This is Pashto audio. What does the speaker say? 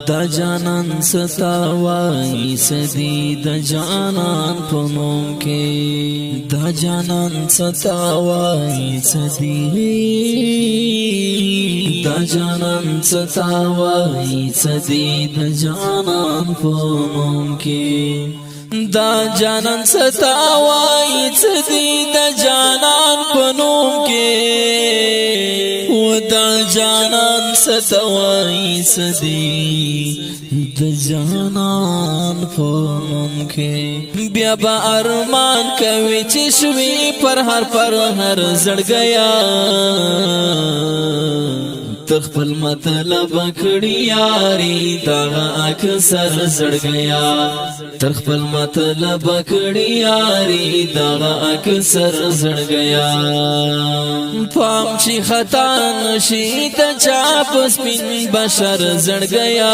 دا جانان ستاوای سدی دا جانان پنوم کے دا جانان ستاوای سدی دا جانان ستاوای سدی دا جانان پنوم کے دا جانان ستاوای سدی دا جانان پنوم کے و دا جانان ستاوای سدی دا جانان پنوم کے بیا با ارمان کوي چشوی پر ہر زڑ گیا تخپل مطلب کڑی یاری دا اکثر زڑ گیا تخپل مطلب کڑی یاری دا اکثر زڑ گیا پام چی خطا نشی دا چاپ سپین بشر زڑ گیا